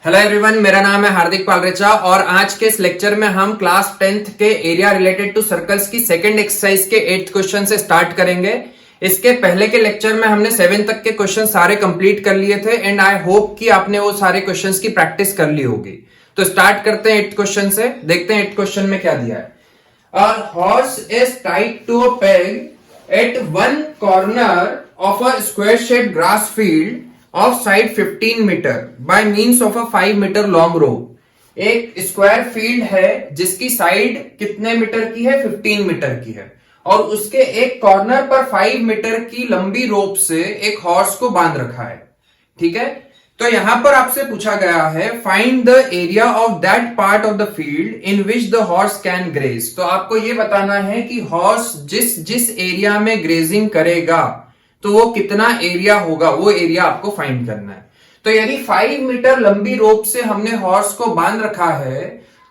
Hello everyone, मेरा नाम है हार्दिक पालरेचा और आज के इस लेक्चर में हम क्लास 10th के एरिया रिलेटेड टू सर्कल्स की सेकंड एक्सरसाइज के 8th क्वेश्चन से स्टार्ट करेंगे। इसके पहले के लेक्चर में हमने 7 तक के क्वेश्चन सारे कंप्लीट कर लिए थे एंड आई होप कि आपने वो सारे क्वेश्चंस की प्रैक्टिस कर ली होगी। तो स्टार्ट करते हैं 8th क्वेश्चन से। देखते हैं 8th क्वेश्चन में क्या दिया है। A horse is tied to a peg at one corner of a square shaped grass field of side 15 metre by means of a 5 metre long rope. एक स्क्वायर फील्ड है जिसकी साइड कितने metre की है? 15 मीटर की है और उसके एक कॉर्नर पर 5 मीटर की लंबी रोप से एक हॉर्स को बांध रखा है। ठीक है, तो यहां पर आपसे पूछा गया है find the area of that part of the field in which the horse can graze. तो आपको यह बताना है कि हॉर्स जिस जिस एरिया में ग्रेजिंग करेगा तो वो कितना एरिया होगा, वो एरिया आपको फाइंड करना है। तो यदि 5 मीटर लंबी रोप से हमने हॉर्स को बांध रखा है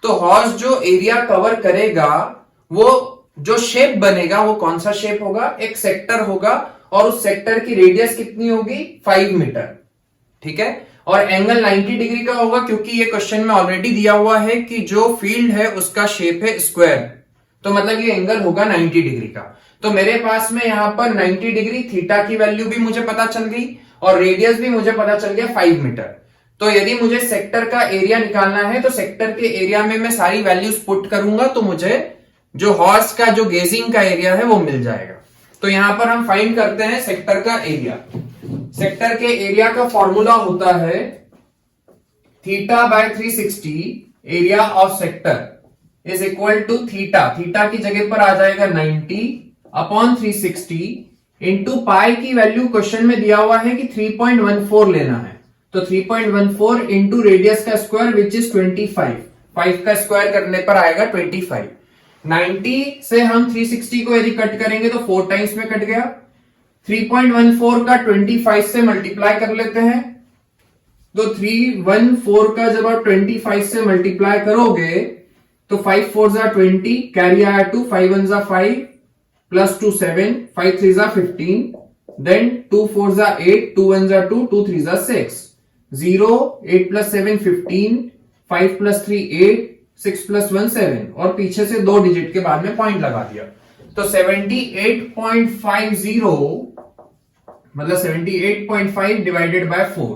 तो हॉर्स जो एरिया कवर करेगा, वो जो शेप बनेगा वो कौन सा शेप होगा? एक सेक्टर होगा और उस सेक्टर की रेडियस कितनी होगी? 5 मीटर। ठीक है, और एंगल 90 डिग्री का होगा क्योंकि ये क्वेश्चन में ऑलरेडी दिया हुआ है कि जो फील्ड है उसका शेप है स्क्वायर, तो मतलब ये एंगल होगा 90 डिग्री का। तो मेरे पास में यहां पर 90 डिग्री थीटा की वैल्यू भी मुझे पता चल गई और रेडियस भी मुझे पता चल गया 5 मीटर। तो यदि मुझे सेक्टर का एरिया निकालना है तो सेक्टर के एरिया में मैं सारी वैल्यूज पुट करूंगा तो मुझे जो हॉर्स का जो गेजिंग का एरिया है वो मिल जाएगा। तो यहां पर हम फाइंड करते हैं सेक्टर का एरिया। सेक्टर के एरिया का फॉर्मूला होता है theta by 360 area of sector is equal to theta. Theta की जगह पर आ जाएगा 90 अपॉन 360 इंटू पाई की वैल्यू क्वेश्चन में दिया हुआ है कि 3.14 लेना है। तो 3.14 इंटू रेडियस का स्क्वायर विच इज 25। 5 का स्क्वायर करने पर आएगा 25। 90 से हम 360 को यदि कट करेंगे तो 4 टाइम्स में कट गया। 3.14 का 25 से मल्टीप्लाई कर लेते हैं तो 314 का जब आप 25 से मल्टीप्लाई करोगे तो 5 4 जा 20, कैरी आया 2, 5 1 जा 5 प्लस 2 7, 5 3 जा 15, देन 2 4 जा 8, 2 1 जा 2, 2 3 जा 6, 0 8 प्लस 7 15, 5 प्लस 3 8, 6 प्लस 1 7 और पीछे से 2 डिजिट के बाद में पॉइंट लगा दिया। तो 78.50 मतलब 78.5 डिवाइडेड बाय 4।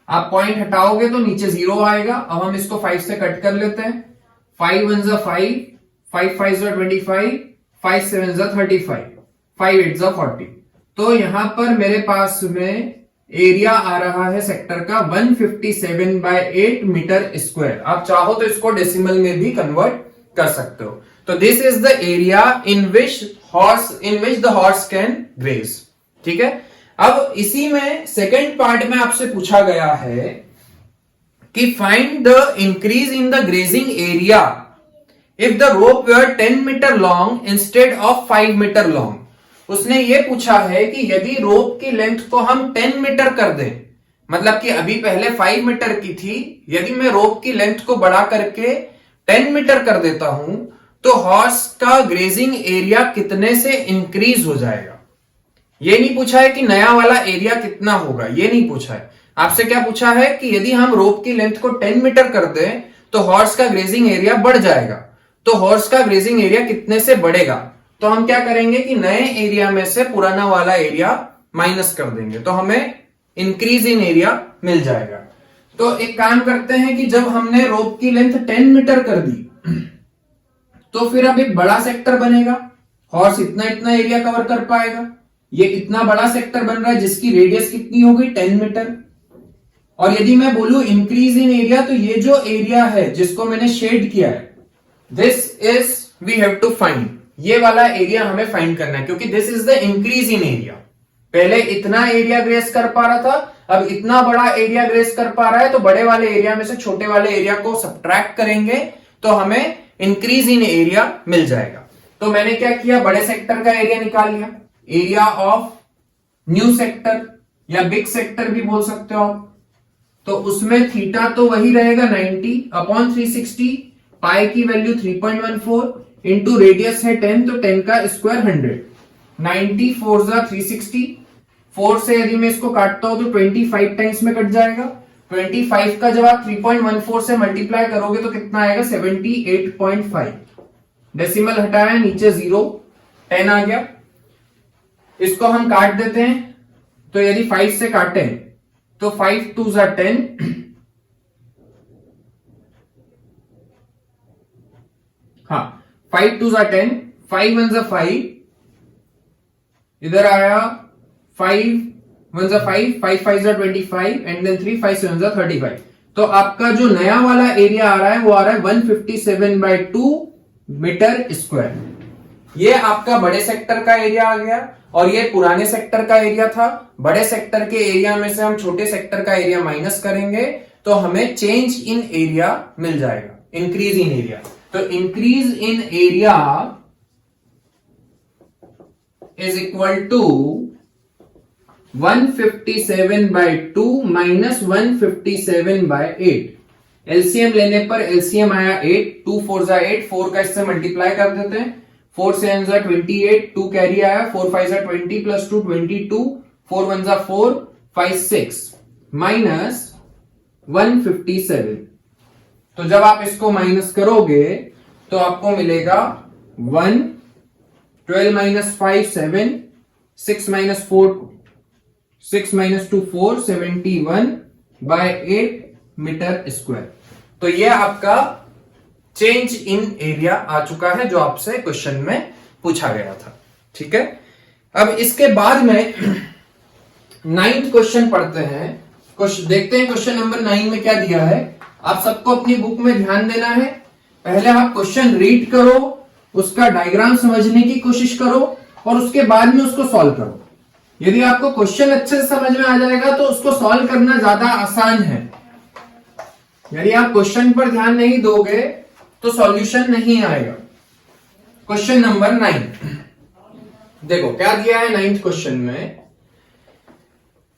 आप पॉइंट हटाओगे तो नीचे 0 आएगा। अब हम इसको 5 से कट कर लेते हैं। 5 1 जा 5, 5 5 जा 25, 5 7 जा 35, 5 8 जा 40। तो यहां पर मेरे पास में एरिया आ रहा है सेक्टर का 157/8 मीटर स्क्वायर। आप चाहो तो इसको डेसिमल में भी कन्वर्ट कर सकते हो। तो this is the area in which the horse can graze. ठीक है, अब इसी में सेकेंड पार्ट में आपसे पूछा गया है कि find the increase in the grazing area if the rope were 10 metre long instead of 5 metre long. उसने ये पूछा है कि यदि रोप की लेंथ को हम 10 मीटर कर दें, मतलब कि अभी पहले 5 मीटर की थी, यदि मैं रोप की लेंथ को बढ़ा करके 10 मीटर कर देता हूं तो हॉर्स का ग्रेजिंग एरिया कितने से इंक्रीज हो जाएगा। ये नहीं पूछा है कि नया वाला एरिया कितना होगा, ये नहीं पूछा है। आपसे क्या पूछा है कि यदि हम रोप की लेंथ को 10 मीटर कर दें तो हॉर्स का ग्रेजिंग एरिया बढ़ जाएगा। तो हॉर्स का ग्रेजिंग एरिया कितने से बढ़ेगा? तो हम क्या करेंगे कि नए एरिया में से पुराना वाला एरिया माइनस कर देंगे तो हमें इंक्रीज इन एरिया मिल जाएगा। तो एक काम करते हैं कि जब हमने रोप की लेंथ 10 मीटर कर दी तो फिर अब एक बड़ा सेक्टर बनेगा। हॉर्स इतना इतना एरिया कवर कर पाएगा। ये इतना बड़ा सेक्टर बन रहा है जिसकी रेडियस कितनी होगी? 10 मीटर। और यदि मैं बोलूं इंक्रीज इन एरिया तो ये जो एरिया है जिसको मैंने शेड किया है, this is we have to find. ये वाला एरिया हमें फाइंड करना है क्योंकि this is the increase in area. पहले इतना एरिया ग्रेस कर पा रहा था, अब इतना बड़ा एरिया ग्रेस कर पा रहा है। तो बड़े वाले एरिया में से छोटे वाले एरिया को सब्ट्रैक्ट करेंगे तो हमें इंक्रीज इन एरिया मिल जाएगा। तो मैंने क्या किया, बड़े सेक्टर का एरिया निकाल लिया। एरिया ऑफ न्यू सेक्टर या बिग सेक्टर भी बोल सकते हो आप। तो उसमें थीटा तो वही रहेगा 90 अपॉन 360, पाई की वैल्यू 3.14 इंटू रेडियस है 10 तो 10 का स्क्वायर 100। 90 4 जा 360, 4 से यदि मैं इसको काटता हूं तो 25 टाइम्स में कट जाएगा। 25 का जब आप 3.14 से मल्टीप्लाई करोगे तो कितना आएगा 78.5। डेसिमल हटाया, नीचे 0, 10 आ गया। इसको हम काट देते हैं, तो यदि 5 से काटें तो 5 2 जा 10, हाँ 5 2 जा 10, 5 1 जा 5, इधर आया 5 1 जा 5, 5 5 जा 25 एंड देन 3 5 7 जा 35। तो आपका जो नया वाला एरिया आ रहा है वो आ रहा है 157/2 मीटर स्क्वायर। ये आपका बड़े सेक्टर का एरिया आ गया और ये पुराने सेक्टर का एरिया था। बड़े सेक्टर के एरिया में से हम छोटे सेक्टर का एरिया माइनस करेंगे तो हमें चेंज इन एरिया मिल जाएगा, इंक्रीज इन एरिया। तो increase in area is equal to 157/2 minus 157/8। LCM लेने पर एलसीएम आया 8, 2 4 जा 8, 4 का इससे मल्टीप्लाई कर देते हैं, 4 7 जा 28, 2 कैरी आया, 4 5 जा 20 प्लस 2 22, 4 1 जा 4, 5 6 माइनस 157। तो जब आप इसको माइनस करोगे तो आपको मिलेगा 1, 12 minus 5 7, 6 minus 4 6 minus 2 4, 71/8 metre square. तो ये आपका चेंज इन एरिया आ चुका है जो आपसे क्वेश्चन में पूछा गया था। ठीक है, अब इसके बाद में 9th क्वेश्चन पढ़ते हैं। देखते हैं क्वेश्चन नंबर 9 में क्या दिया है। आप सबको अपनी बुक में ध्यान देना है। पहले आप क्वेश्चन रीड करो, उसका डायग्राम समझने की कोशिश करो और उसके बाद में उसको सॉल्व करो। यदि आपको क्वेश्चन अच्छे से समझ में आ जाएगा तो उसको सॉल्व करना ज्यादा आसान है। यदि आप क्वेश्चन पर ध्यान नहीं दोगे तो सॉल्यूशन नहीं आएगा। क्वेश्चन नंबर 9 देखो क्या दिया है 9th क्वेश्चन में।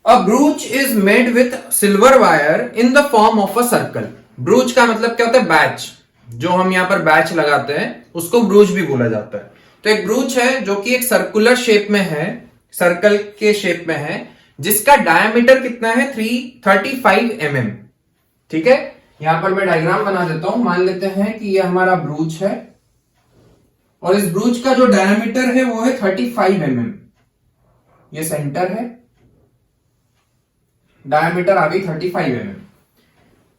A brooch is made with silver wire in the form of a circle. Brooch का मतलब क्या होता है, बैच। जो हम यहां पर बैच लगाते हैं उसको ब्रूच भी बोला जाता है। तो एक ब्रूच है जो कि एक सर्कुलर शेप में है, सर्कल के शेप में है, जिसका डायमीटर कितना है 335 mm। ठीक है, यहां पर मैं डायग्राम बना देता हूं। मान लेते हैं कि ये हमारा ब्रूच है और इस ब्रूच का जो डायमीटर है वो है 35 mm। ये सेंटर है, डायमीटर आ गई 35 mm।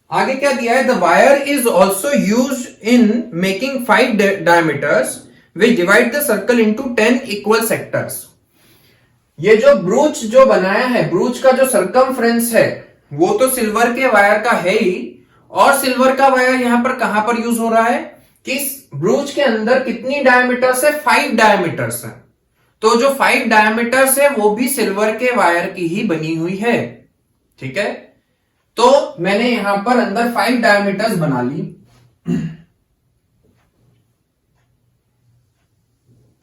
आगे क्या दिया है, the wire is also use in making 5 diameters which divide the circle into 10 equal sectors. ये जो ब्रूच जो बनाया है, ब्रूच का जो सरकमफ्रेंस है वो तो सिल्वर के वायर का है ही, और सिल्वर का वायर यहां पर कहां पर यूज हो रहा है कि ब्रूच के अंदर कितनी डायमीटर्स है, 5 डायमीटर्स है। तो जो 5 डायमीटर्स है वो भी सिल्वर के वायर की ही बनी हुई है। ठीक है, तो मैंने यहां पर अंदर 5 डायमीटर्स बना ली।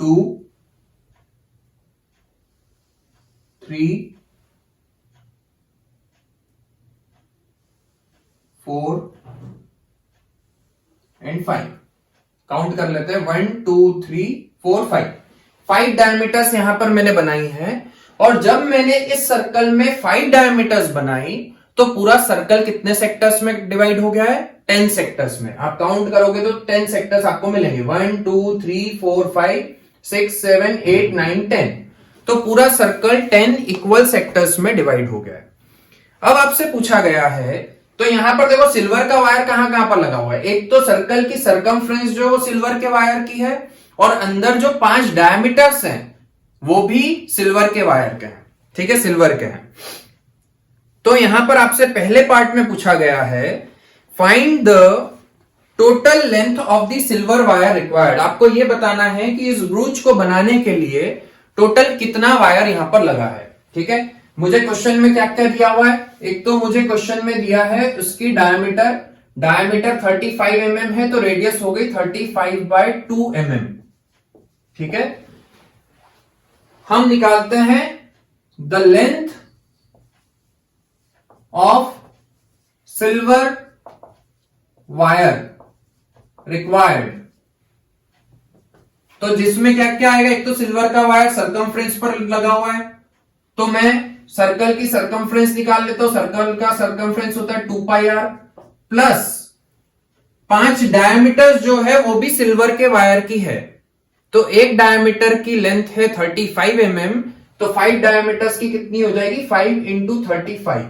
2 3 4 एंड 5। काउंट कर लेते हैं 1 2 3 4 5 डायमीटर्स यहां पर मैंने बनाई है। और जब मैंने इस सर्कल में 5 डायमीटर्स बनाई तो पूरा सर्कल कितने सेक्टर्स में डिवाइड हो गया है, 10 सेक्टर्स में। आप काउंट करोगे तो 10 सेक्टर्स आपको मिलेंगे, 1 2 3 4 5 6 7 8 9 10। तो पूरा सर्कल 10 इक्वल सेक्टर्स में डिवाइड हो गया है। अब आपसे पूछा गया है, तो यहां पर देखो सिल्वर का वायर कहां कहां पर लगा हुआ है। एक तो सर्कल की सरकमफ्रेंस जो वो सिल्वर के वायर की है, और अंदर जो 5 डायमीटर्स हैं वो भी सिल्वर के वायर के हैं। ठीक है, सिल्वर के हैं। तो यहां पर आपसे पहले पार्ट में पूछा गया है, find the total length of the silver wire required. आपको यह बताना है कि इस ब्रूच को बनाने के लिए टोटल कितना वायर यहां पर लगा है। ठीक है, मुझे क्वेश्चन में क्या क्या दिया हुआ है। एक तो मुझे क्वेश्चन में दिया है उसकी डायमीटर 35 mm है, तो रेडियस हो गई 35/2 mm। ठीक है, हम निकालते हैं the length of silver wire required. तो जिसमें क्या क्या आएगा, एक तो सिल्वर का वायर सरकमफ्रेंस पर लगा हुआ है, तो मैं सर्कल की सरकमफ्रेंस निकाल लेता हूं। सर्कल का सरकमफ्रेंस होता है 2πr प्लस 5 डायमीटर जो है वो भी सिल्वर के वायर की है। तो एक डायमीटर की लेंथ है 35 mm, तो 5 डायमीटर्स की कितनी हो जाएगी 5 इंटू 35।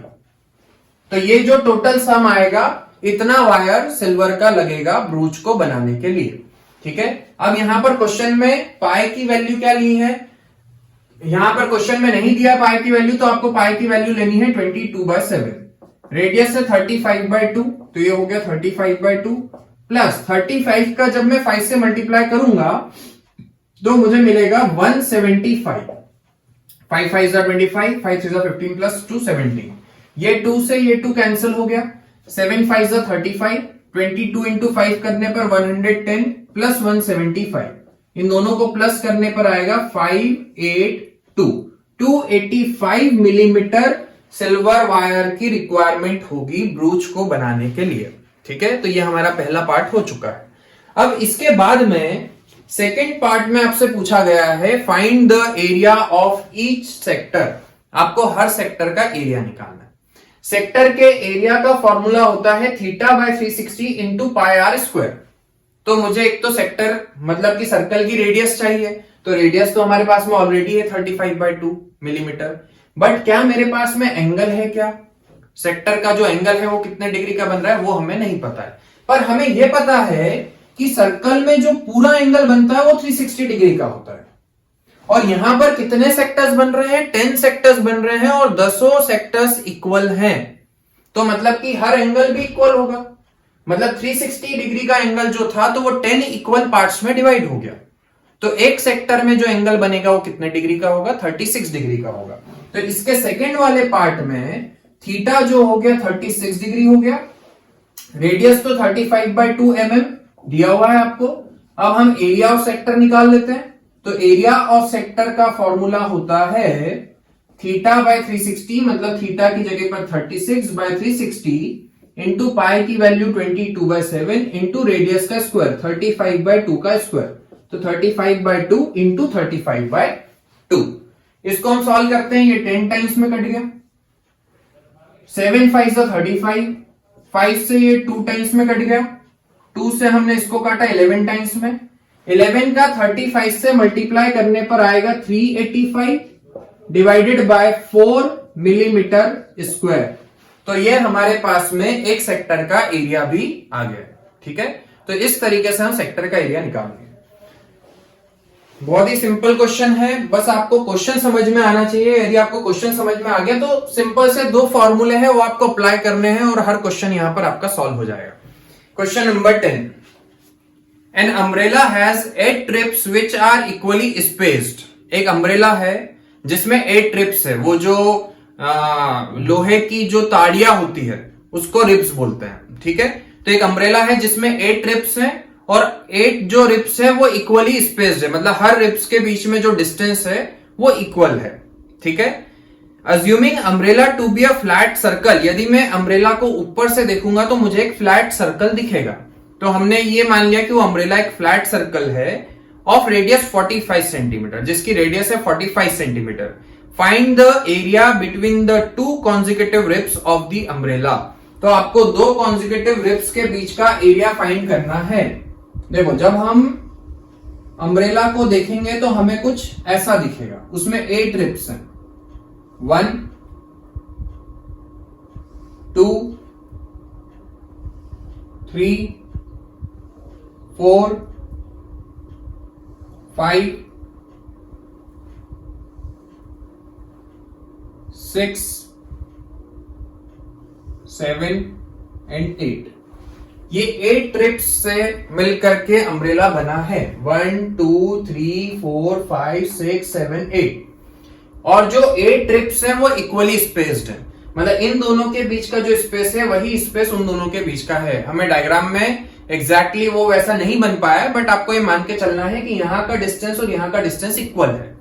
तो ये जो टोटल सम आएगा इतना वायर सिल्वर का लगेगा ब्रूच को बनाने के लिए। ठीक है, अब यहां पर क्वेश्चन में पाई की वैल्यू क्या ली है, यहां पर क्वेश्चन में नहीं दिया पाई की वैल्यू, तो आपको पाई की वैल्यू लेनी है 22/7। रेडियस है 35/2, तो ये हो गया 35/2 प्लस 35 का जब मैं 5 से मल्टीप्लाई करूंगा तो मुझे मिलेगा 175। 5 5 25, 5 3 15 प्लस 2 17। ये 2 से ये 2 कैंसिल हो गया। 7 5 35, 22 इंटू 5 करने पर 110 प्लस 175, इन दोनों को प्लस करने पर आएगा 582। 285 मिलीमीटर सिल्वर वायर की रिक्वायरमेंट होगी ब्रूच को बनाने के लिए। ठीक है, तो ये हमारा पहला पार्ट हो चुका है। अब इसके बाद में सेकेंड पार्ट में आपसे पूछा गया है find the area of each sector. आपको हर सेक्टर का एरिया निकालना है। सेक्टर के एरिया का फॉर्मूला होता है θ/360 इंटू πr²। तो मुझे एक तो सेक्टर मतलब कि सर्कल की रेडियस चाहिए, तो रेडियस तो हमारे पास में ऑलरेडी है 35/2 मिलीमीटर। बट क्या मेरे पास में एंगल है, क्या सेक्टर का जो एंगल है वो कितने डिग्री का बन रहा है वो हमें नहीं पता है। पर हमें यह पता है कि सर्कल में जो पूरा एंगल बनता है वो 360 डिग्री का होता है। और यहां पर कितने सेक्टर्स बन रहे हैं, 10 सेक्टर्स बन रहे हैं और 10 सेक्टर्स इक्वल हैं। तो मतलब कि हर एंगल भी इक्वल होगा, मतलब 360 डिग्री का एंगल जो था तो वो 10 इक्वल पार्ट्स में डिवाइड हो गया। तो एक सेक्टर में जो एंगल बनेगा वो कितने डिग्री का होगा, 36 डिग्री का होगा। तो इसके सेकेंड वाले पार्ट में थीटा जो हो गया 36 डिग्री हो गया। रेडियस तो 35/2 mm दिया हुआ है आपको। अब हम एरिया ऑफ सेक्टर निकाल लेते हैं। तो एरिया ऑफ सेक्टर का फॉर्मूला होता है θ/360, मतलब थीटा की जगह पर 36/360 इंटू पाई की वैल्यू 22/7 इंटू रेडियस का स्क्वायर 35/2 का स्क्वायर, तो 35/2 इंटू 35/2। इसको हम सॉल्व करते हैं, ये 10 टाइम्स में कट गया। 7 5 35, 5 से ये 2 टाइम्स में कट गया। 2 से हमने इसको काटा 11 टाइम्स में। 11 का 35 से मल्टीप्लाई करने पर आएगा 385 डिवाइडेड बाय 4 मिलीमीटर स्क्वायर। तो ये हमारे पास में एक सेक्टर का एरिया भी आ गया। ठीक है, तो इस तरीके से हम सेक्टर का एरिया निकालेंगे। बहुत ही सिंपल क्वेश्चन है, बस आपको क्वेश्चन समझ में आना चाहिए। यदि आपको क्वेश्चन समझ में आ गया तो सिंपल से 2 फॉर्मूले हैं वो आपको अप्लाई करने हैं और हर क्वेश्चन यहां पर आपका सॉल्व हो जाएगा। Question number 10, an umbrella has 8 ribs which are equally spaced. एक अम्ब्रेला है जिसमें 8 ट्रिप्स है। वो जो लोहे की जो ताड़ियां होती है उसको रिप्स बोलते हैं। ठीक है, तो एक अम्ब्रेला है जिसमें 8 ट्रिप्स है और 8 जो रिप्स है वो इक्वली स्पेस्ड है, मतलब हर रिप्स के बीच में जो डिस्टेंस है वो इक्वल है। ठीक है, assuming umbrella to be a flat circle. यदि मैं अम्ब्रेला को ऊपर से देखूंगा तो मुझे एक फ्लैट सर्कल दिखेगा। तो हमने ये मान लिया कि वो अम्ब्रेला एक फ्लैट सर्कल है ऑफ रेडियस 45 सेंटीमीटर, जिसकी रेडियस है 45 centimetre. Find the area between the 2 consecutive ribs of the umbrella. तो आपको 2 कॉन्जिक्यूटिव रिप्स के बीच का एरिया फाइंड करना है। देखो, जब हम अम्ब्रेला को देखेंगे तो हमें कुछ ऐसा दिखेगा, उसमें 8 रिप्स हैं। 1 2 3 4 5 6 7 एंड 8। ये 8 ट्रिप्स से मिलकर के अम्ब्रेला बना है। 1 2 3 4 5 6 7 8। और जो 8 ट्रिप्स हैं वो इक्वली स्पेस्ड है, मतलब इन दोनों के बीच का जो स्पेस है वही स्पेस उन दोनों के बीच का है। हमें डायग्राम में एग्जैक्टली वो वैसा नहीं बन पाया, बट आपको ये मान के चलना है कि यहां का डिस्टेंस और यहां का डिस्टेंस इक्वल है।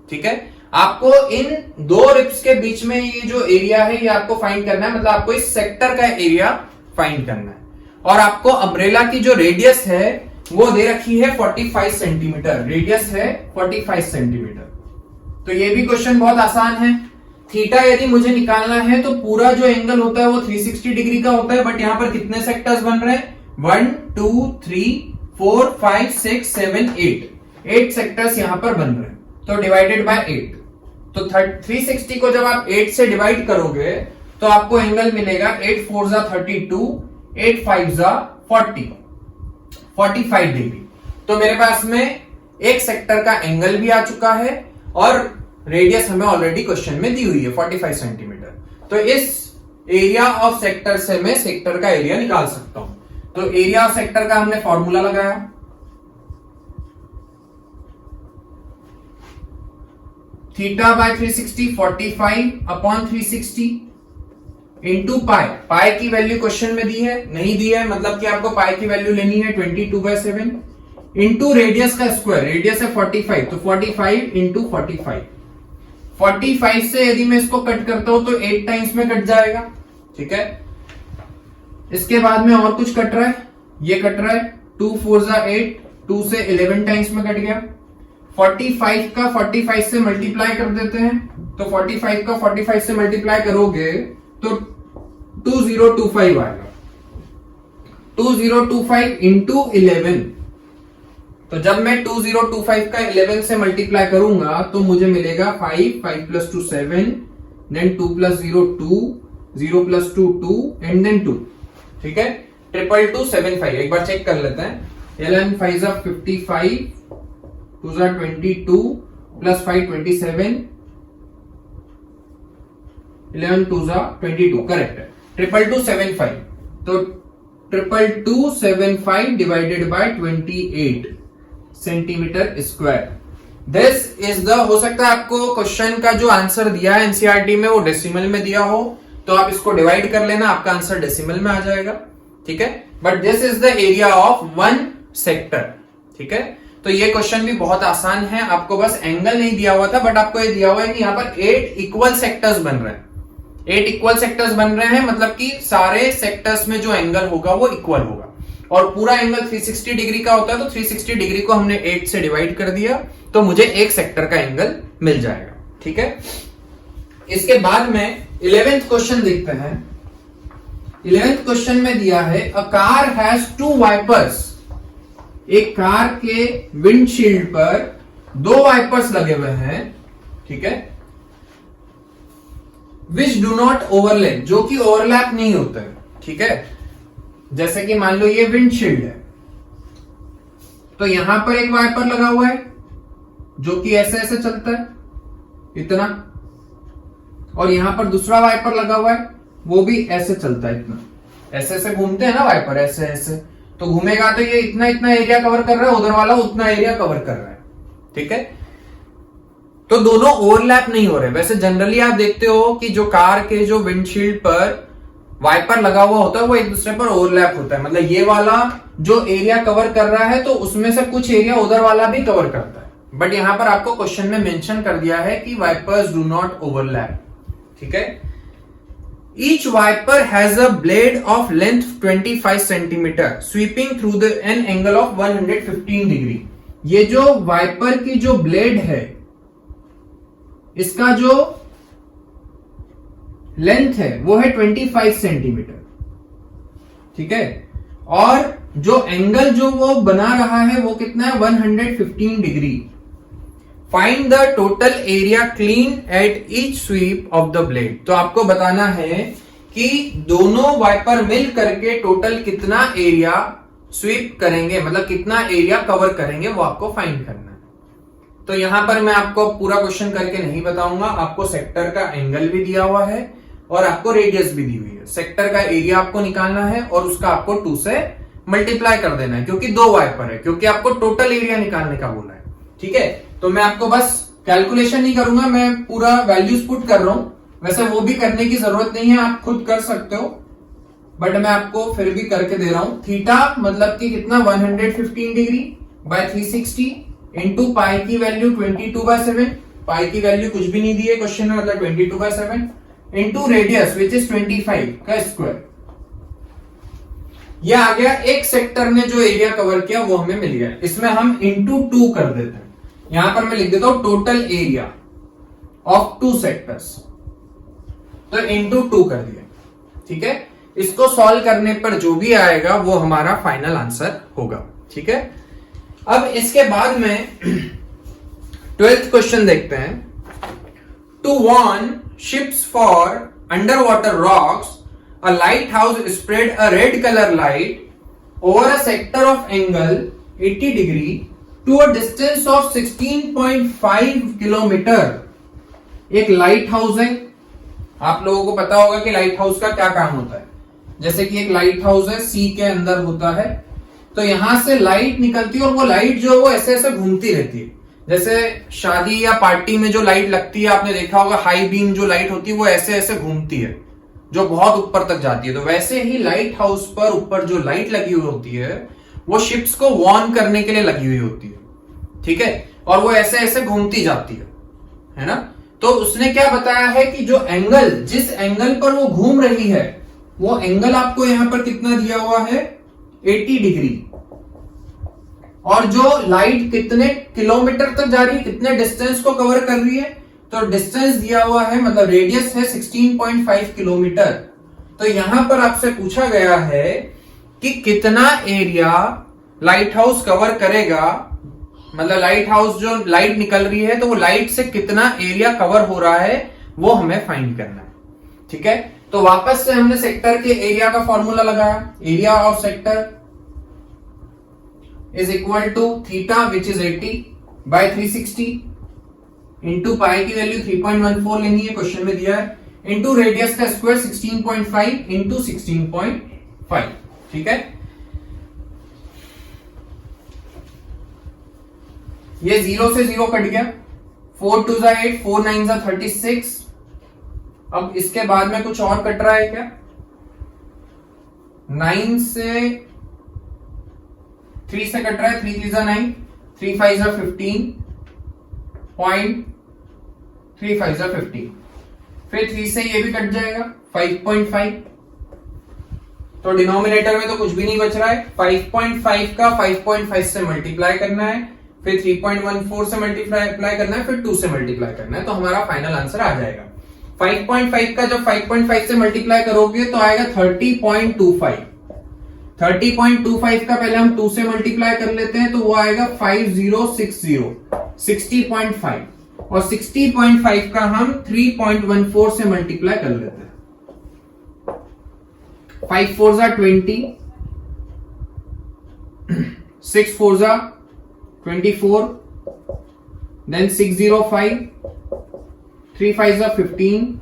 ठीक है, आपको इन 2 रिप्स के बीच में ये जो एरिया है ये आपको फाइंड करना है, मतलब आपको इस सेक्टर का एरिया फाइंड करना है। और आपको अम्ब्रेला की जो रेडियस है वो दे रखी है 45 सेंटीमीटर। रेडियस है 45 सेंटीमीटर। तो ये भी क्वेश्चन बहुत आसान है। थीटा यदि मुझे निकालना है तो पूरा जो एंगल होता है वो 360 डिग्री का होता है, बट यहां पर कितने सेक्टर्स बन रहे हैं? 1 2 3 4 5 6 7 8 सेक्टर्स यहां पर बन रहे हैं, तो डिवाइडेड बाय 8। तो 360 को जब आप 8 से डिवाइड करोगे तो आपको एंगल मिलेगा 8 4 जा 32, 8 5 जा 45 डिग्री। तो मेरे पास में एक सेक्टर का एंगल भी आ चुका है और रेडियस हमें ऑलरेडी क्वेश्चन में दी हुई है 45 सेंटीमीटर। तो इस एरिया ऑफ सेक्टर से मैं सेक्टर का एरिया निकाल सकता हूं। तो एरिया ऑफ सेक्टर का हमने फॉर्मूला लगाया, theta by 360 45 upon 360 into pi. Pi की वैल्यू क्वेश्चन में दी है, नहीं दी है, मतलब कि आपको पाई की वैल्यू लेनी है 22/7 इंटू रेडियस का स्क्वायर। रेडियस है 45, तो 45 इंटू 45 से यदि मैं इसको कट करता हूं तो 8 टाइम्स में कट जाएगा, ठीक है। इसके बाद में और कुछ कट रहा है, ये कट रहा है 2 4 जा 8, 2 से 11 टाइम्स में कट गया। 45 का 45 से मल्टीप्लाई कर देते हैं, तो 45 का 45 से मल्टीप्लाई करोगे तो 2025 आएगा। 2025 इंटू 11, तो जब मैं 2025 का 11 से मल्टीप्लाई करूंगा तो मुझे मिलेगा 5 5 + 2 7, देन 2 + 0 2, 0 + 2 2 एंड देन 2, ठीक है। 22275 एक बार चेक कर लेते हैं। 11 5 जा 55, 2 जा 22 + 5 27, 11 2 जा 22, करेक्ट है। 22275, तो 22275 divided by 28 centimetre square. This is the, हो सकता है आपको क्वेश्चन का जो आंसर दिया है एनसीईआरटी में वो डेसिमल में दिया हो, तो आप इसको डिवाइड कर लेना, आपका आंसर डेसिमल में आ जाएगा, ठीक है। But this is the area of 1 sector, ठीक है। तो ये क्वेश्चन भी बहुत आसान है, आपको बस एंगल नहीं दिया हुआ था, बट आपको ये दिया हुआ है कि यहाँ पर 8 इक्वल सेक्टर्स बन रहे हैं। 8 इक्वल सेक्टर्स बन रहे हैं, मतलब कि सारे सेक्टर्स में जो एंगल होगा वो इक्वल होगा, और पूरा एंगल 360 डिग्री का होता है, तो 360 डिग्री को हमने 8 से डिवाइड कर दिया, तो मुझे एक सेक्टर का एंगल मिल जाएगा, ठीक है। इसके बाद में 11th क्वेश्चन देखते हैं। 11th क्वेश्चन में दिया है अ कार हैज 2 वाइपर्स। एक कार के विंडशील्ड पर 2 वाइपर्स लगे हुए हैं, ठीक है, विच डू नॉट ओवरलैप, जो कि ओवरलैप नहीं होते, ठीक है। जैसे कि मान लो ये विंडशील्ड है, तो यहां पर एक वाइपर लगा हुआ है जो कि ऐसे ऐसे चलता है इतना, और यहां पर दूसरा वाइपर लगा हुआ है वो भी ऐसे चलता है इतना, ऐसे ऐसे घूमते हैं ना वाइपर, ऐसे ऐसे, तो घूमेगा तो ये इतना इतना एरिया कवर कर रहा है, उधर वाला उतना एरिया कवर कर रहा है, ठीक है। तो दोनों ओवरलैप नहीं हो रहे। वैसे जनरली आप देखते हो कि जो कार के जो विंडशील्ड पर वाइपर लगा हुआ होता है वो एक दूसरे पर ओवरलैप होता है, मतलब ये वाला जो एरिया कवर कर रहा है तो उसमें से कुछ एरिया उधर वाला भी कवर करता है, बट यहां पर आपको क्वेश्चन में मेंशन कर दिया है कि वाइपर्स डू नॉट ओवरलैप, ठीक है। Each wiper has a blade of length 25 centimetre sweeping through the an angle of 115 degree. ये जो वाइपर की जो ब्लेड है इसका जो लेंथ है वो है 25 सेंटीमीटर, ठीक है, और जो एंगल जो वो बना रहा है वो कितना है 115 degree. Find the total area clean at each sweep of the blade. तो आपको बताना है कि दोनों वाइपर मिल करके टोटल कितना एरिया स्वीप करेंगे, मतलब कितना एरिया कवर करेंगे, वो आपको फाइंड करना है। तो यहां पर मैं आपको पूरा क्वेश्चन करके नहीं बताऊंगा, आपको सेक्टर का एंगल भी दिया हुआ है और आपको रेडियस भी दी हुई है। सेक्टर का एरिया आपको निकालना है और उसका आपको 2 से मल्टीप्लाई कर देना है, क्योंकि 2 वाइपर है, क्योंकि आपको टोटल एरिया निकालने का बोला है, ठीक है। तो मैं आपको बस कैलकुलेशन नहीं करूंगा, मैं पूरा वैल्यूज पुट कर रहा हूं। वैसे वो भी करने की जरूरत नहीं है, आप खुद कर सकते हो, बट मैं आपको फिर भी करके दे रहा हूं। थीटा मतलब कि कितना 115 डिग्री बाय 360 इंटू पाई की वैल्यू 22/7, पाई की वैल्यू कुछ भी नहीं दी है क्वेश्चन में, मतलब 22/7 इंटू रेडियस विच इज 25 का स्क्वायर। यह आ गया, एक सेक्टर ने जो एरिया कवर किया वो हमें मिल गया। इसमें हम इंटू 2 कर देते हैं, यहां पर मैं लिख देता हूं टोटल एरिया ऑफ 2 सेक्टर्स, तो इंटू 2 कर दिया। ठीक है, इसको सॉल्व करने पर जो भी आएगा वो हमारा फाइनल आंसर होगा। ठीक है, अब इसके बाद में 12th क्वेश्चन देखते हैं। To warn ships for under water rocks, a lighthouse spread a red colour light over a sector of angle 80 degree to a distance of 16.5 kilometre. एक लाइट हाउस है, आप लोगों को पता होगा कि लाइट हाउस का क्या काम होता है। जैसे कि एक लाइट हाउस है, सी के अंदर होता है, तो यहां से लाइट निकलती है और वो लाइट जो है वो ऐसे ऐसे घूमती रहती है। जैसे शादी या पार्टी में जो लाइट लगती है, आपने देखा होगा हाई बीम जो लाइट होती है वो ऐसे ऐसे घूमती है, जो बहुत ऊपर तक जाती है। तो वैसे ही लाइट हाउस पर ऊपर जो लाइट लगी हुई होती है वो शिप्स को वार्न करने के लिए लगी हुई होती है। ठीक है, और वो ऐसे ऐसे घूमती जाती है ना। तो उसने क्या बताया है कि जो एंगल, जिस एंगल पर वो घूम रही है, वो एंगल आपको यहां पर कितना दिया हुआ है, 80 डिग्री। और जो लाइट कितने किलोमीटर तक जा रही है, कितने डिस्टेंस को कवर कर रही है, तो डिस्टेंस दिया हुआ है, मतलब रेडियस है 16.5 किलोमीटर। तो यहां पर आपसे पूछा गया है कि कितना एरिया लाइट हाउस कवर करेगा, मतलब लाइट हाउस जो लाइट निकल रही है तो वो लाइट से कितना एरिया कवर हो रहा है वो हमें फाइंड करना है। ठीक है, तो वापस से हमने सेक्टर के एरिया का फॉर्मूला लगाया। Area of sector is equal to theta which is 80 by 360 into pi की वैल्यू 3.14 लेनी है, क्वेश्चन में दिया है, इंटू रेडियस का स्क्वायर 16.5 इंटू 16.5। ठीक है, ये 0 से 0 कट गया, 4 2 जा 8, 4 9 जा 36। अब इसके बाद में कुछ और कट रहा है क्या, 9 से 3 से कट रहा है, 3 3 जा 9, 3 5 जा 15 पॉइंट, 3 5 जा 15, फिर 3 से ये भी कट जाएगा 5.5। तो डिनोमिनेटर में तो कुछ भी नहीं बच रहा है। 5.5 का 5.5 से मल्टीप्लाई करना है, फिर 3.14 से मल्टीप्लाई करना है, फिर 2 से मल्टीप्लाई करना है, तो हमारा फाइनल आंसर आ जाएगा। 5.5 का जब 5.5 से मल्टीप्लाई करोगे तो आएगा 30.25। 30.25 का पहले हम 2 से मल्टीप्लाई कर लेते हैं, तो वो आएगा 5060, 60.5, और 60.5 का हम 3.14 से मल्टीप्लाई कर लेते हैं। 5 4 जा 20, 6 4 जा 24, then 605, 3 5 जा 15,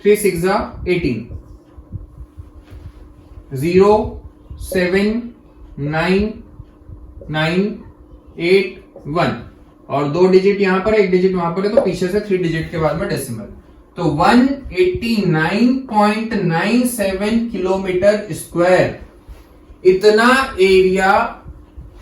3 6 जा 18, 0 7 9 9 8 1, और 2 डिजिट यहां पर, 1 डिजिट वहां पर है, तो पीछे से 3 डिजिट के बाद में डेसिमल, तो 189.97 किलोमीटर स्क्वायर। इतना एरिया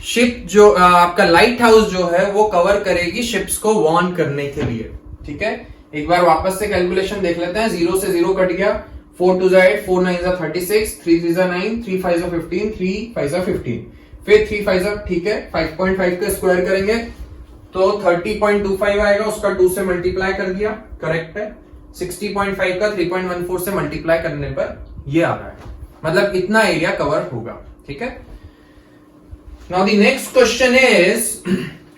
शिप जो आपका लाइट हाउस जो है वो कवर करेगी शिप्स को वार्न करने के लिए। ठीक है, एक बार वापस से कैलकुलेशन देख लेते हैं। 0 से 0 कट गया, 4 2 जा 8, 4 9 जा 36, 3 3 जा 9, 3 5 जा 15, 3 5 जा 15, फिर 3 5 जा, ठीक है, 5.5 का स्क्वायर करेंगे तो 30.25 आएगा, उसका 2 से मल्टीप्लाई कर दिया, करेक्ट है। 60.5 का 3.14 से मल्टीप्लाई करने पर ये आ रहा है, मतलब इतना एरिया कवर होगा। ठीक है, now the next question is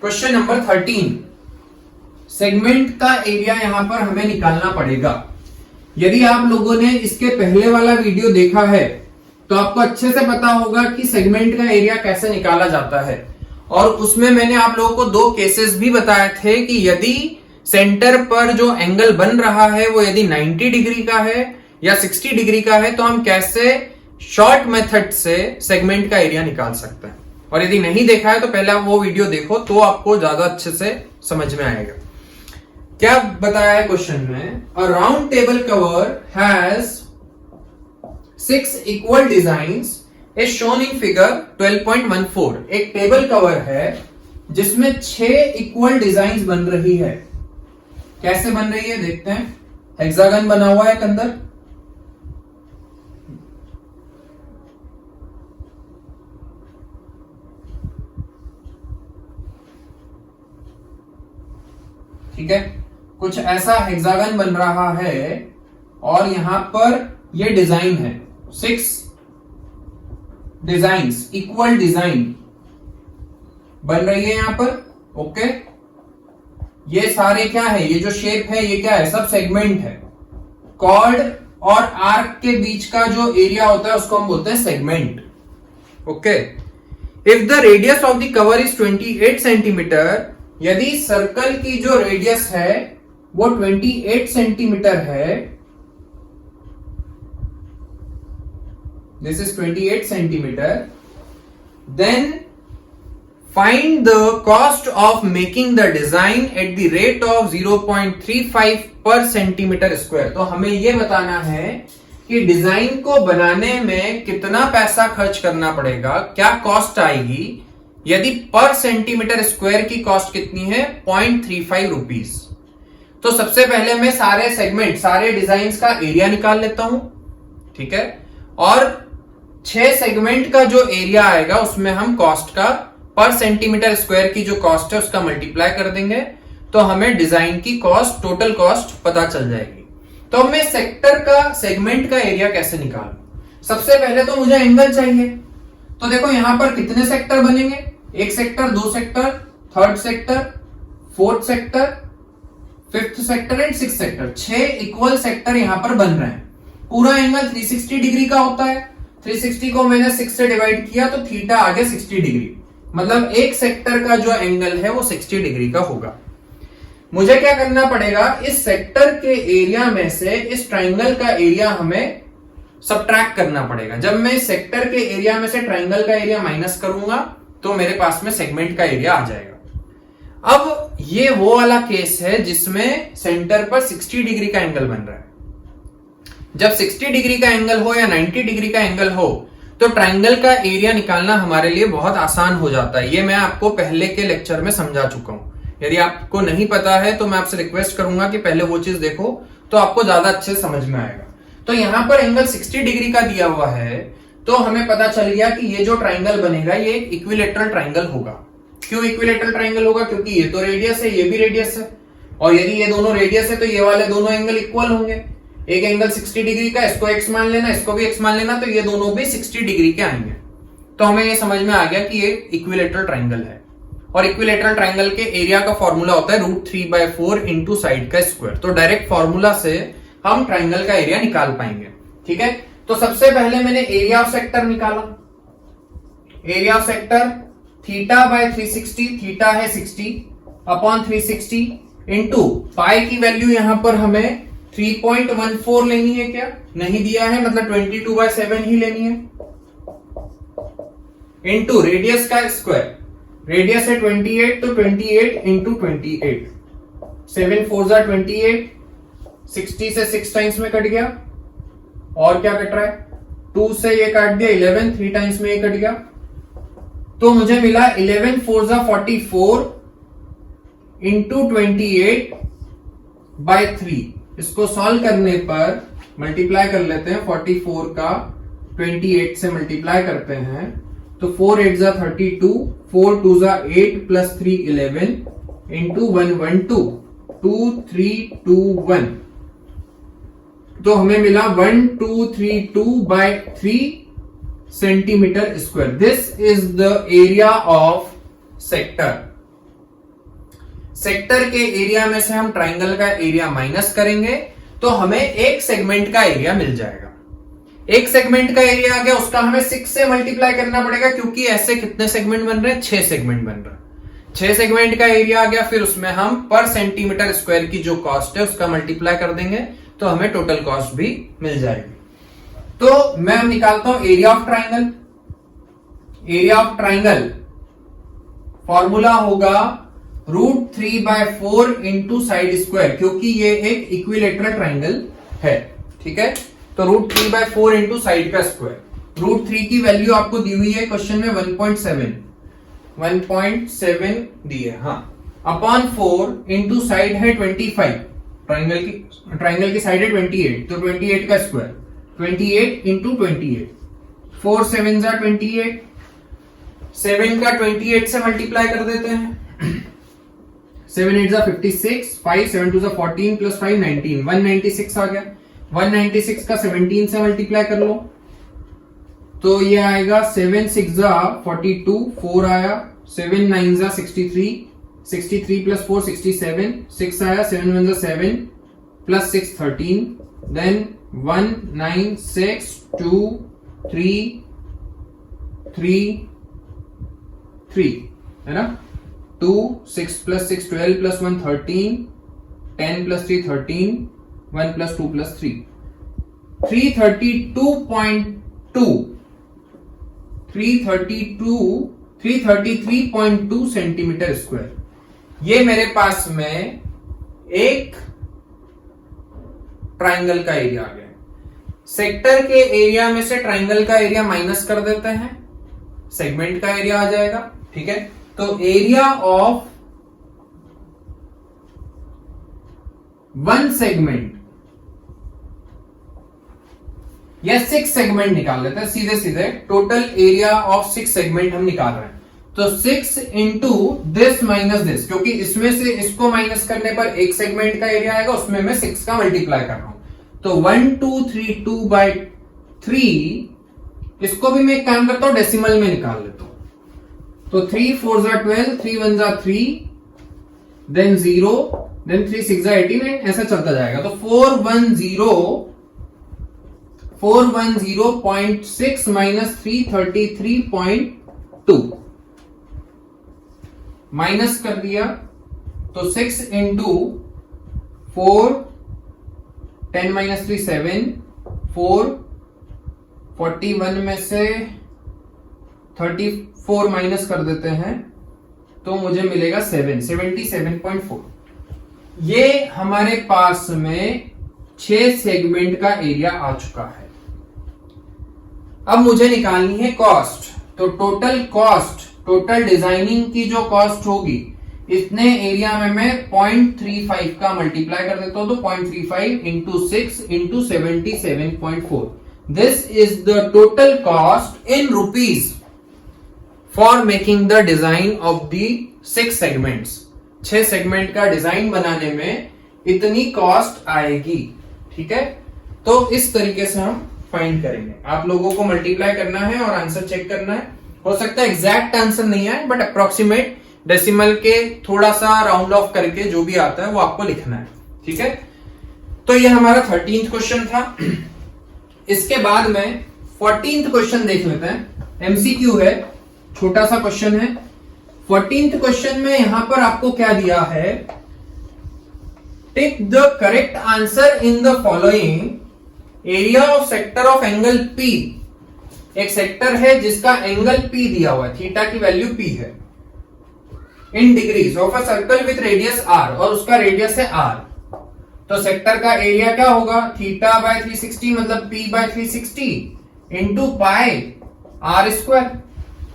question number 13। Segment का एरिया यहां पर हमें निकालना पड़ेगा। यदि आप लोगों ने इसके पहले वाला वीडियो देखा है तो आपको अच्छे से पता होगा कि सेगमेंट का एरिया कैसे निकाला जाता है, और उसमें मैंने आप लोगों को 2 केसेस भी बताए थे कि यदि सेंटर पर जो एंगल बन रहा है वो यदि 90 डिग्री का है या 60 डिग्री का है तो हम कैसे शॉर्ट मेथड से सेगमेंट का एरिया निकाल सकते हैं। और यदि नहीं देखा है तो पहले आप वो वीडियो देखो तो आपको ज्यादा अच्छे से समझ में आएगा। क्या बताया है क्वेश्चन में, अ round table cover has 6 equal designs is shown in figure 12.14। एक टेबल कवर है जिसमें 6 इक्वल डिजाइन्स बन रही है। कैसे बन रही है देखते हैं। हेक्सागन बना हुआ है एक अंदर, ठीक है, कुछ ऐसा हेक्सागन बन रहा है और यहां पर ये डिजाइन है, 6 डिजाइन्स, इक्वल डिजाइन बन रही है यहां पर। ओके, ये सारे क्या है, ये जो शेप है ये क्या है, सब सेगमेंट है। कॉर्ड और आर्क के बीच का जो एरिया होता है उसको हम बोलते हैं segment. Okay, if the radius of the cover is 28 centimetre, यदि सर्कल की जो रेडियस है वो 28 सेंटीमीटर है, this is 28 centimeter, then find the cost of making the design at the rate of 0.35 per centimeter square। तो हमें यह बताना है कि डिजाइन को बनाने में कितना पैसा खर्च करना पड़ेगा, क्या कॉस्ट आएगी, यदि पर सेंटीमीटर स्क्वायर की कॉस्ट कितनी है, 0.35 रुपीज। तो सबसे पहले मैं सारे सेगमेंट, सारे डिजाइन का एरिया निकाल लेता हूं, ठीक है, और 6 सेगमेंट का जो एरिया आएगा उसमें हम कॉस्ट का पर सेंटीमीटर स्क्वायर की जो कॉस्ट है उसका मल्टीप्लाई कर देंगे, तो हमें डिजाइन की कॉस्ट, टोटल कॉस्ट पता चल जाएगी। तो मैं सेक्टर का, सेगमेंट का एरिया कैसे निकालूं? सबसे पहले तो मुझे एंगल चाहिए। तो देखो यहां पर कितने सेक्टर बनेंगे, 1 sector, 2 sector, 3rd sector, 4th sector, 5th sector and 6th sector. 6 equal sector यहां पर बन रहे हैं। पूरा एंगल 360 डिग्री का होता है। 360 को मैंने 6 से डिवाइड किया तो थीटा आ गया 60 डिग्री, मतलब एक सेक्टर का जो एंगल है वो 60 डिग्री का होगा। मुझे क्या करना पड़ेगा, इस सेक्टर के एरिया में से इस ट्राइंगल का एरिया हमें सबट्रैक्ट करना पड़ेगा। जब मैं इस सेक्टर के एरिया में से ट्राइंगल का एरिया माइनस करूंगा तो मेरे पास में सेगमेंट का एरिया आ जाएगा। अब ये वो वाला केस है जिसमें सेंटर पर 60 डिग्री का एंगल बन रहा है। जब 60 डिग्री का एंगल हो या 90 डिग्री का एंगल हो तो ट्राइंगल का एरिया निकालना हमारे लिए बहुत आसान हो जाता है। ये मैं आपको पहले के लेक्चर में समझा चुका हूं। यदि आपको नहीं पता है तो मैं आपसे रिक्वेस्ट करूंगा कि पहले वो चीज देखो, तो आपको ज्यादा अच्छे से समझ में आएगा। तो यहां पर एंगल 60 डिग्री का दिया हुआ है, तो हमें पता चल गया कि ये जो ट्राइंगल बनेगा ये एक इक्विलेटरल ट्राइंगल होगा। क्यों इक्विलेटरल ट्राइंगल होगा? क्योंकि ये तो रेडियस है, ये भी रेडियस है, और यदि ये दोनों रेडियस है तो ये वाले दोनों एंगल इक्वल होंगे। एक एंगल 60 डिग्री का, इसको x मान लेना, इसको भी x मान लेना, तो ये दोनों भी 60 डिग्री के आएंगे। तो हमें ये समझ में आ गया कि ये इक्विलेटरल ट्राइंगल है। और इक्विलेटरल ट्राइंगल के एरिया का फॉर्मूला होता है √3/4 इंटू साइड का स्क्वायर। तो डायरेक्ट फॉर्मूला से हम ट्राइंगल का एरिया निकाल पाएंगे। ठीक है, तो सबसे पहले मैंने एरिया ऑफ सेक्टर निकाला। एरिया ऑफ सेक्टर θ/360, थीटा है 60 अपॉन 360 इंटू पाई की वैल्यू यहां पर हमें 3.14 लेनी है। क्या नहीं दिया है, मतलब 22/7 ही लेनी है, इंटू रेडियस का स्क्वायर। रेडियस है 28, तो 28 इंटू 28, 7 4 28, 60 से 6 टाइम्स में कट गया, और क्या कट रहा है, 2 से ये काट दिया 11, 3 टाइम्स में ये कट गया, तो मुझे मिला 11 4 44 इंटू 28/3। इसको सॉल्व करने पर मल्टीप्लाई कर लेते हैं, 44 का 28 से मल्टीप्लाई करते हैं तो 4 8 32, 4 2 8 प्लस 3 11 इंटू 112, 2321, तो हमें मिला 1232/3 centimetre square. This is the area of sector. Sector के एरिया में से हम ट्राइंगल का एरिया माइनस करेंगे तो हमें एक सेगमेंट का एरिया मिल जाएगा। एक सेगमेंट का एरिया आ गया, उसका हमें 6 से मल्टीप्लाई करना पड़ेगा, क्योंकि ऐसे कितने सेगमेंट बन रहे हैं, 6 सेगमेंट बन रहे हैं। 6 सेगमेंट का एरिया आ गया, फिर उसमें हम पर सेंटीमीटर स्क्वायर की जो कॉस्ट है उसका मल्टीप्लाई कर देंगे, तो हमें टोटल कॉस्ट भी मिल जाएगी। तो मैं निकालता हूं area of triangle. Area of triangle formula होगा √3/4 इंटू साइड स्क्वायर, क्योंकि ये एक इक्विलेटरल ट्राइंगल है। ठीक है, तो √3/4 इंटू साइड का स्क्वायर। √3 की वैल्यू आपको दी हुई है क्वेश्चन में 1.7 दी है, हाँ, अपॉन 4 इंटू साइड है 25। ट्राइंगल की साइड है 28, तो 28 का स्क्वायर, 28 इंटू 28, 4 7 28, 7 का 28 से मल्टीप्लाई कर देते हैं, 7 8 जा 56, 5 7 2 जा 14 प्लस 5 19, 196 आ गया। 196 का 17 से मल्टीप्लाई कर लो तो ये आएगा 7 6 जा 42, 4 आया, 7 9 जा 63, 63 प्लस 4 67, 6 आया, 7 1 जा 7 प्लस 6 13, देन 1 9 6 2 3 3 3 है ना, 2 6 plus 6 12 plus 1 13, 10 plus 3 13, 1 plus 2 plus 3, 333.2 centimetre square. ये मेरे पास में एक ट्राइंगल का एरिया आ गया। सेक्टर के एरिया में से ट्राइंगल का एरिया माइनस कर देते हैं, सेगमेंट का एरिया आ जाएगा। ठीक है, तो एरिया ऑफ वन सेगमेंट या 6 सेगमेंट निकाल लेते हैं सीधे सीधे। टोटल एरिया ऑफ 6 सेगमेंट हम निकाल रहे हैं, तो 6 इंटू दिस माइनस दिस, क्योंकि इसमें से इसको माइनस करने पर एक सेगमेंट का एरिया आएगा, उसमें मैं 6 का मल्टीप्लाई कर रहा हूं। तो 1 2 3 2 बाई 3, इसको भी मैं एक काम करता हूं डेसिमल में निकाल लेता हूं। तो 3 4 जा 12, 3 1 जा 3, देन 0, देन 3 6 जा 18, ऐसा चलता जाएगा। तो 410.6 माइनस 333.2 माइनस कर दिया, तो 6 इंटू 4, 10 माइनस 3 7, 4, 41 में से 34 माइनस कर देते हैं तो मुझे मिलेगा 77.4। ये हमारे पास में 6 सेगमेंट का एरिया आ चुका है। अब मुझे निकालनी है कॉस्ट। तो टोटल कॉस्ट, टोटल डिजाइनिंग की जो कॉस्ट होगी, इतने एरिया में मैं 0.35 का मल्टीप्लाई कर देता हूं, तो 0.35 into 6 into 77.4, this is the total cost in rupees for making the design of the 6 segments. 6 segment का डिजाइन बनाने में इतनी कॉस्ट आएगी। ठीक है, तो इस तरीके से हम फाइंड करेंगे। आप लोगों को मल्टीप्लाई करना है और आंसर चेक करना है। हो सकता है एग्जैक्ट आंसर नहीं आए, बट अप्रोक्सीमेट डेसिमल के थोड़ा सा राउंड ऑफ करके जो भी आता है वो आपको लिखना है। ठीक है, तो ये हमारा 13th क्वेश्चन था। इसके बाद में 14th क्वेश्चन देख लेते हैं। एमसीक्यू है, छोटा सा क्वेश्चन है। 14th क्वेश्चन में यहां पर आपको क्या दिया है, tick the correct answer in the following area of sector of angle P। एक सेक्टर है जिसका एंगल P दिया हुआ है, थीटा की वैल्यू P है, इन degrees of a circle with radius R, और उसका रेडियस है R। तो सेक्टर का एरिया क्या होगा, थीटा बाय 360 मतलब P by 360 into pi R square.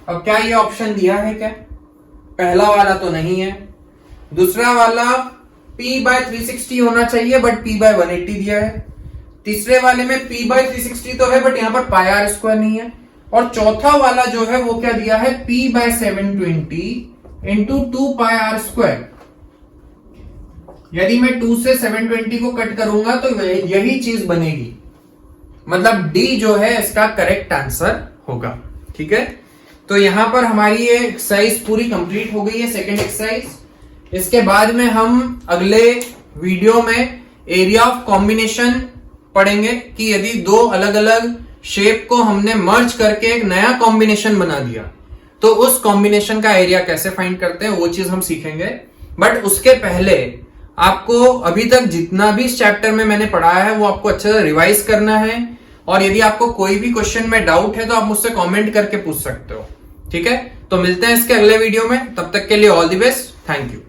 अब क्या ये ऑप्शन दिया है क्या? पहला वाला तो नहीं है, दूसरा वाला P बाय 360 होना चाहिए बट P बाय 180 दिया है, तीसरे वाले में P बाय 360 तो है बट यहां पर पाई R स्क्वायर नहीं है, और चौथा वाला जो है वो क्या दिया है, P बाय 720 इंटू 2 पाई R स्क्वायर। यदि मैं 2 से 720 को कट करूंगा तो यही चीज बनेगी, मतलब D जो है इसका करेक्ट आंसर होगा। ठीक है, तो यहां पर हमारी ये एक्सरसाइज पूरी कंप्लीट हो गई है, सेकेंड एक्सरसाइज। इसके बाद में हम अगले वीडियो में एरिया ऑफ कॉम्बिनेशन पढ़ेंगे कि यदि दो अलग अलग शेप को हमने मर्ज करके एक नया कॉम्बिनेशन बना दिया तो उस कॉम्बिनेशन का एरिया कैसे फाइंड करते हैं, वो चीज हम सीखेंगे। बट उसके पहले आपको अभी तक जितना भी इस चैप्टर में मैंने पढ़ाया है वो आपको अच्छे से रिवाइज करना है, और यदि आपको कोई भी क्वेश्चन में डाउट है तो आप मुझसे कमेंट करके पूछ सकते हो। ठीक है, तो मिलते हैं इसके अगले वीडियो में, तब तक के लिए all the best, thank you.